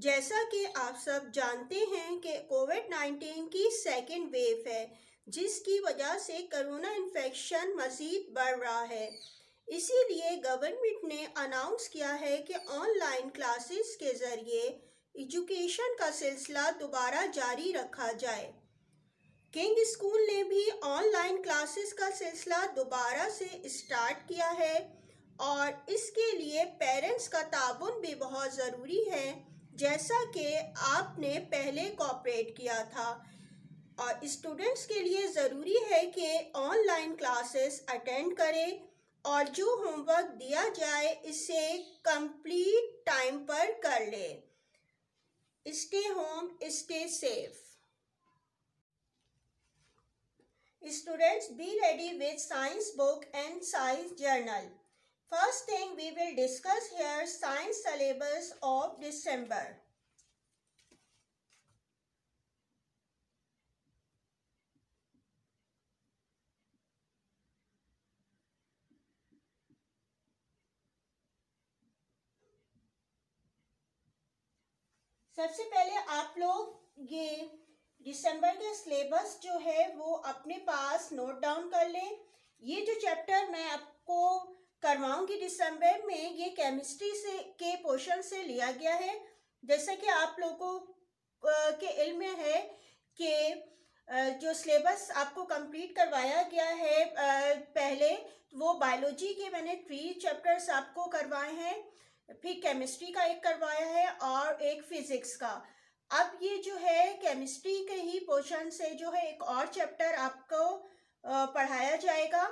जैसा कि आप सब जानते हैं कि कोविड-19 की सेकेंड वेव है, जिसकी वजह से कोरोना इन्फेक्शन मज़ीद बढ़ रहा है। इसीलिए गवर्नमेंट ने अनाउंस किया है कि ऑनलाइन क्लासेस के ज़रिए एजुकेशन का सिलसिला दोबारा जारी रखा जाए। किंग स्कूल ने भी ऑनलाइन क्लासेस का सिलसिला दोबारा से स्टार्ट किया है और इसके लिए पेरेंट्स का ताउन भी बहुत ज़रूरी है, जैसा कि आपने पहले कोऑपरेट किया था। और स्टूडेंट्स के लिए ज़रूरी है कि ऑनलाइन क्लासेस अटेंड करें और जो होमवर्क दिया जाए इसे कंप्लीट टाइम पर कर लें। Stay home, stay safe. Students, be ready with science book and science journal. First thing we will discuss here science syllabus of December. सबसे पहले आप लोग ये दिसंबर का सिलेबस जो है वो अपने पास नोट डाउन कर लें। ये जो चैप्टर मैं आपको करवाऊंगी दिसंबर में, ये केमिस्ट्री से के पोर्शन से लिया गया है। जैसा कि आप लोगों के इल्म में है कि जो सिलेबस आपको कंप्लीट करवाया गया है पहले, वो बायोलॉजी के मैंने 3 चैप्टर्स आपको करवाए हैं, फिर केमिस्ट्री का एक करवाया है और एक फिजिक्स का। अब ये जो है केमिस्ट्री के ही पोर्शन से जो है एक और चैप्टर आपको पढ़ाया जाएगा,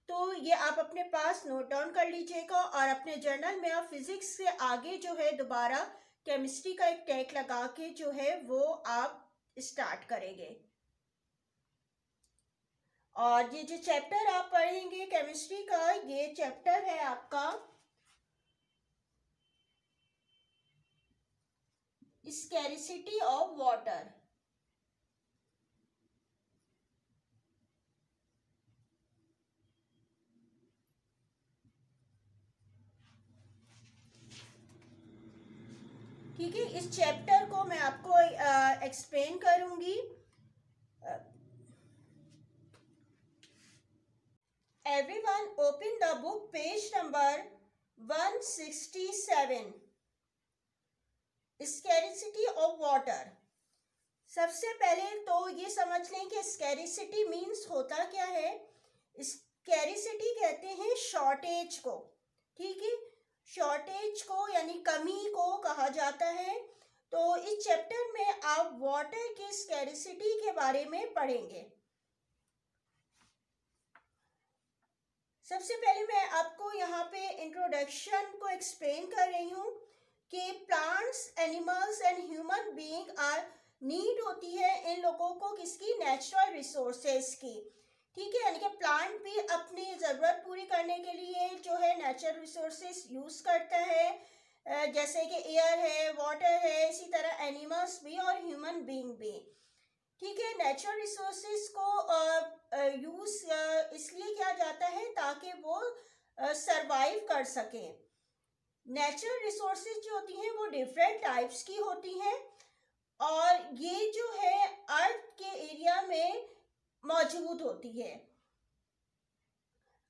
तो ये आप अपने पास नोट डाउन कर लीजिएगा और अपने जर्नल में आप फिजिक्स से आगे जो है दोबारा केमिस्ट्री का एक टैग लगा के जो है वो आप स्टार्ट करेंगे। और ये जो चैप्टर आप पढ़ेंगे केमिस्ट्री का, ये चैप्टर है आपका स्कैरिसिटी ऑफ वाटर। ठीक है, इस चैप्टर को मैं आपको एक्सप्लेन करूंगी। Everyone open the book page number 167, scarcity of water. सबसे पहले तो ये समझ लें कि स्कैरिसिटी मीन्स होता क्या है। स्कैरिसिटी कहते हैं शॉर्टेज को, ठीक है, शॉर्टेज को यानी कमी को कहा जाता है। तो इस चैप्टर में आप वाटर की स्कैरिसिटी के बारे में पढ़ेंगे। सबसे पहले मैं आपको यहाँ पे इंट्रोडक्शन को एक्सप्लेन कर रही हूँ कि plants, animals and human being are need होती है इन लोगों को किसकी, नेचुरल रिसोर्सेज की। ठीक है, यानी कि प्लांट भी अपनी ज़रूरत पूरी करने के लिए जो है नेचुरल रिसोर्सेज यूज़ करता है, जैसे कि एयर है, वाटर है, इसी तरह एनिमल्स भी और ह्यूमन बीइंग भी। ठीक है, नेचुरल रिसोर्सेज को यूज़ इसलिए किया जाता है ताकि वो सरवाइव कर सकें। नेचुरल रिसोर्सेज जो होती हैं वो डिफरेंट टाइप्स की होती हैं और ये जो है अर्थ के एरिया में मौजूद होती है।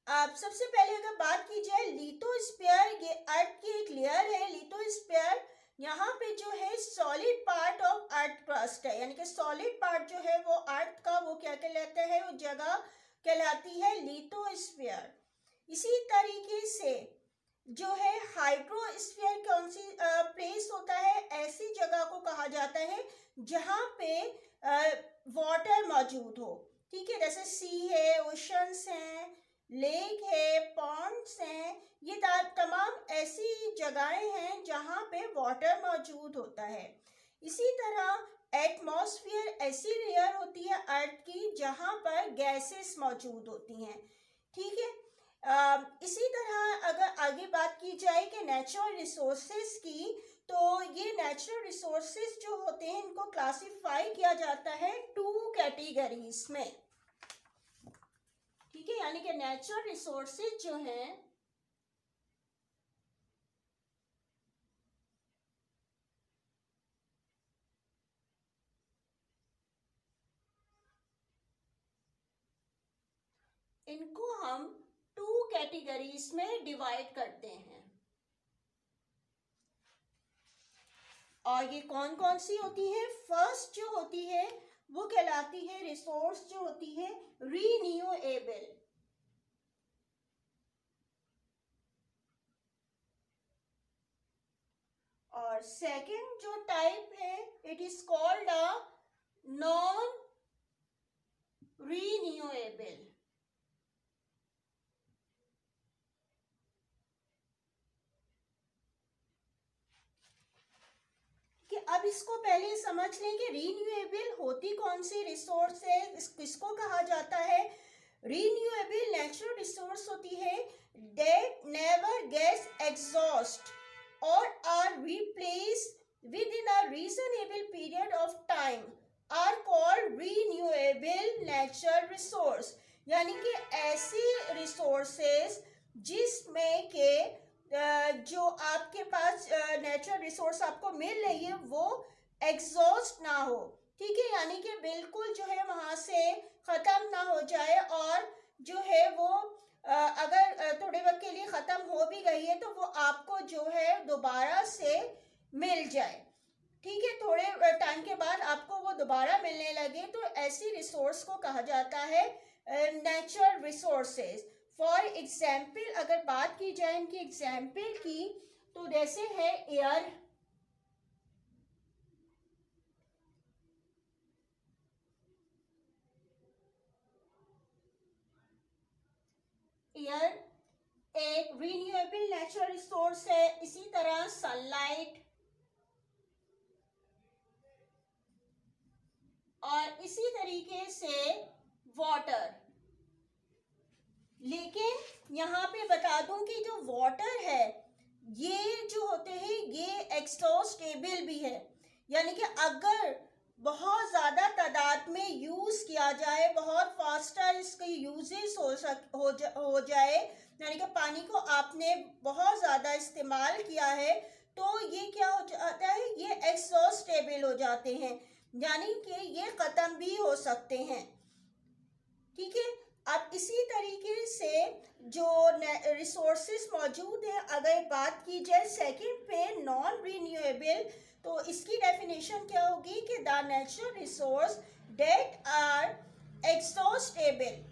अब सबसे पहले अगर बात की जाए लिथोस्फीयर, ये अर्थ की एक लेयर है लिथोस्फीयर। यहाँ पे जो है solid part of earth crust है, यानी कि सॉलिड पार्ट जो है वो अर्थ का वो क्या कहलाता है, वो जगह कहलाती है लिथोस्फीयर। इसी तरीके से जो है हाइड्रोस्फीयर कौन सी प्लेस होता है, ऐसी जगह को कहा जाता है जहाँ पे वाटर मौजूद हो। ठीक है, जैसे सी है, ओशंस हैं, लेक है, पॉन्ड्स हैं, ये तमाम ऐसी जगहें हैं जहाँ पे वाटर मौजूद होता है। इसी तरह एटमॉस्फेयर ऐसी लेयर होती है अर्थ की जहाँ पर गैसेस मौजूद होती हैं। ठीक है, इसी तरह अगर आगे बात की जाए कि नेचुरल रिसोर्सेज की, तो ये नेचुरल रिसोर्सेज जो होते हैं इनको क्लासिफाई किया जाता है 2 कैटेगरीज में। ठीक है, यानी कि नेचुरल रिसोर्सेज जो हैं इनको हम 2 कैटेगरीज में डिवाइड करते हैं। और ये कौन कौन सी होती है? फर्स्ट जो होती है वो कहलाती है रिसोर्स जो होती है रीन्यूएबल। और सेकंड जो टाइप है it is called a non renewable. अब इसको पहले समझ लें कि रीन्यूएबल होती कौन सी रिसोर्स है, किसको कहा जाता है। रीन्यूएबल नेचुरल रिसोर्स होती है that never gets exhaust or are replaced within a reasonable period of time are called renewable natural resource। यानी कि ऐसी रिसोर्सेस जिसमें के जो आपके पास नेचुरल रिसोर्स आपको मिल रही है वो एग्जॉस्ट ना हो, ठीक है, यानी कि बिल्कुल जो है वहां से खत्म ना हो जाए, और जो है वो अगर थोड़े वक्त के लिए खत्म हो भी गई है तो वो आपको जो है दोबारा से मिल जाए, ठीक है, थोड़े टाइम के बाद आपको वो दोबारा मिलने लगे, तो ऐसी रिसोर्स को कहा जाता है नेचुरल रिसोर्सेज। फॉर एग्जाम्पल अगर बात की जाए इनकी एग्जाम्पल की, तो जैसे है एयर, एयर एक रीन्यूएबल नेचुरल रिसोर्स है। इसी तरह सनलाइट, और इसी तरीके से वाटर। लेकिन यहाँ पे बता दूं कि जो वाटर है ये जो होते हैं ये एक्सॉस्टेबल भी है, यानी कि अगर बहुत ज़्यादा तादाद में यूज़ किया जाए, बहुत फास्टर इसकी यूजेस हो जाए, यानी कि पानी को आपने बहुत ज़्यादा इस्तेमाल किया है, तो ये क्या हो जाता है, ये एक्सॉस्टेबल हो जाते हैं, यानी कि ये ख़त्म भी हो सकते हैं, ठीक है। अब इसी तरीके से जो रिसोर्सेज मौजूद हैं, अगर बात की जाए सेकंड पे नॉन रीन्यूएबल, तो इसकी डेफिनेशन क्या होगी कि the natural resource that are exhaustible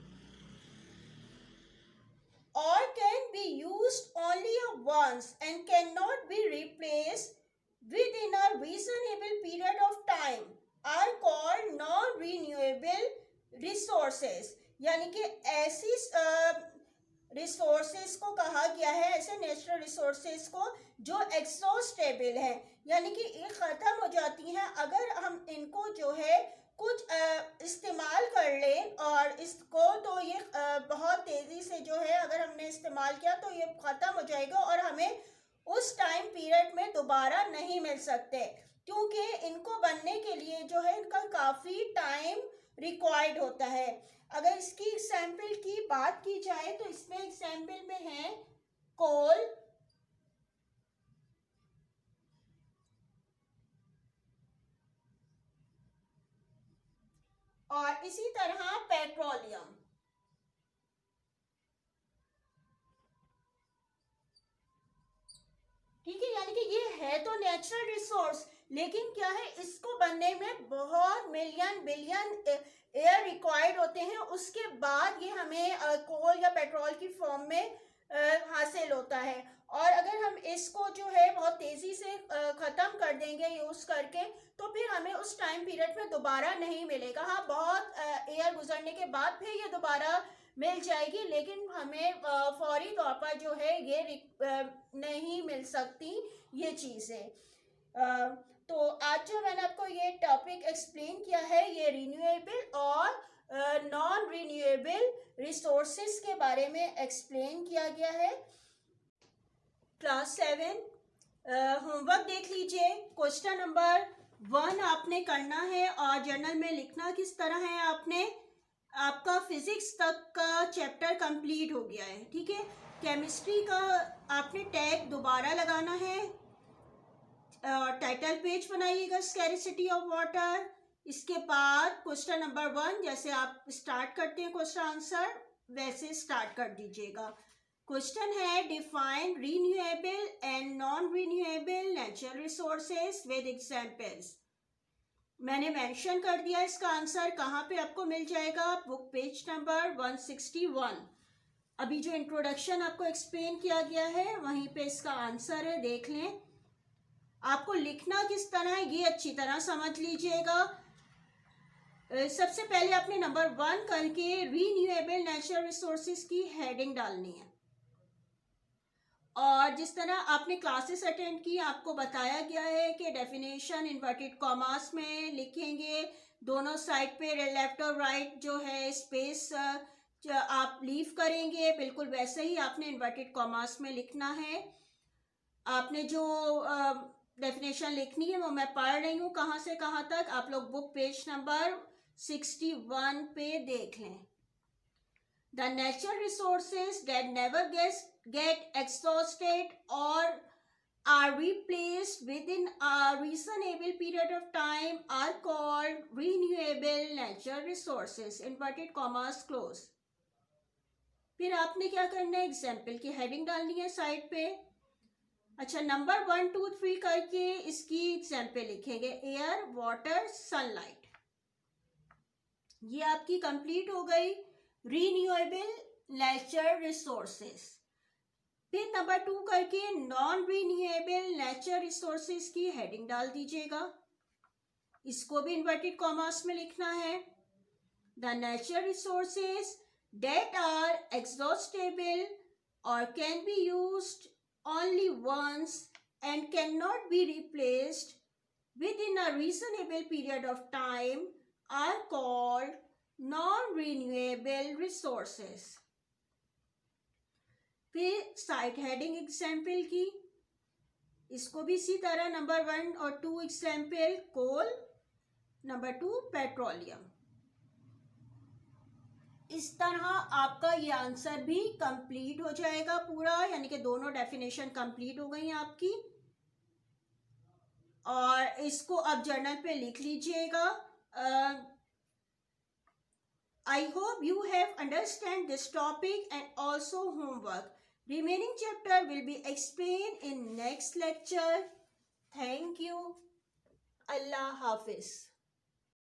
or can be used only once and cannot be replaced within a reasonable period of time are called non-renewable resources। यानी कि ऐसी रिसोर्सेज को कहा गया है, ऐसे नेचुरल रिसोर्सेज को जो एक्सॉस्टेबल हैं, यानी कि ये ख़त्म हो जाती हैं अगर हम इनको जो है कुछ इस्तेमाल कर लें, और इसको तो ये बहुत तेज़ी से जो है अगर हमने इस्तेमाल किया तो ये ख़त्म हो जाएगा और हमें उस टाइम पीरियड में दोबारा नहीं मिल सकते, क्योंकि इनको बनने के लिए जो है इनका काफ़ी टाइम रिक्वायर्ड होता है। अगर इसकी एग्जाम्पल की बात की जाए तो इसमें एग्जाम्पल में है कोल, और इसी तरह पेट्रोलियम, ठीक है, यानी कि ये है तो नेचुरल रिसोर्स, लेकिन क्या है इसको बनने में बहुत मिलियन बिलियन एयर रिक्वायर्ड होते हैं, उसके बाद ये हमें कोल या पेट्रोल की फॉर्म में हासिल होता है। और अगर हम इसको जो है बहुत तेज़ी से ख़त्म कर देंगे यूज़ करके, तो फिर हमें उस टाइम पीरियड में दोबारा नहीं मिलेगा। हाँ, बहुत एयर गुजरने के बाद फिर ये दोबारा मिल जाएगी, लेकिन हमें फौरी तौर पर जो है ये नहीं मिल सकती ये चीज़ें। तो आज जो मैंने आपको ये टॉपिक एक्सप्लेन किया है ये रीन्यूएबल और नॉन रीन्यूएबल रिसोर्सेज के बारे में एक्सप्लेन किया गया है। क्लास 7 होमवर्क देख लीजिए। क्वेश्चन नंबर 1 आपने करना है और जर्नल में लिखना किस तरह है आपने। आपका फिजिक्स तक का चैप्टर कंप्लीट हो गया है, ठीक है। केमिस्ट्री का आपने टैग दोबारा लगाना है, टाइटल पेज बनाइएगा स्कैरिसिटी ऑफ वाटर। इसके बाद क्वेश्चन नंबर 1 जैसे आप स्टार्ट करते हैं क्वेश्चन आंसर, वैसे स्टार्ट कर दीजिएगा। क्वेश्चन है define renewable and non renewable natural resources with examples. मैंने मेंशन कर दिया इसका आंसर, कहाँ पे आपको मिल जाएगा, बुक पेज नंबर 161। अभी जो इंट्रोडक्शन आपको एक्सप्लेन किया गया है वहीं पे इसका आंसर है, देख लें। आपको लिखना किस तरह है ये अच्छी तरह समझ लीजिएगा। सबसे पहले आपने नंबर 1 करके रीन्यूएबल नेचुरल रिसोर्सेज की हेडिंग डालनी है, और जिस तरह आपने क्लासेस अटेंड की आपको बताया गया है कि डेफिनेशन इन्वर्टेड कॉमास में लिखेंगे, दोनों साइड पे लेफ्ट और राइट जो है स्पेस आप लीव करेंगे, बिल्कुल वैसे ही आपने इन्वर्टेड कॉमास में लिखना है। आपने जो डेफिनेशन लिखनी है वो मैं पढ़ रही हूँ कहाँ से कहाँ तक, आप लोग बुक पेज नंबर 61 पे देख लें। The natural resources that never get exhausted or are replaced within a reasonable period of time are called renewable natural resources, inverted commas close। फिर आपने क्या करना है, एग्जाम्पल की हेडिंग डालनी है साइड पे। अच्छा, नंबर 1 2 3 करके इसकी एग्जाम्पल लिखेंगे, एयर वाटर सनलाइट। ये आपकी कंप्लीट हो गई रीन्यूएबल नेचुरल रिसोर्सेस। फिर नंबर 2 करके नॉन रीन्यूएबल नेचुरल रिसोर्सेस की हेडिंग डाल दीजिएगा, इसको भी इन्वर्टेड कॉमास में लिखना है। The natural resources that are exhaustible और can be used only once and cannot be replaced within a reasonable period of time are called non-renewable resources। फिर साइड हेडिंग एग्जाम्पल की, इसको भी इसी तरह नंबर 1 और 2 एग्जाम्पल, कोल, नंबर 2 पेट्रोलियम। इस तरह आपका ये आंसर भी कंप्लीट हो जाएगा पूरा, यानी कि दोनों डेफिनेशन कंप्लीट हो गई आपकी। और इसको अब जर्नल पे लिख लीजिएगा। I hope you have understand this topic and also homework. Remaining chapter will be explained in next lecture. Thank you. Allah Hafiz.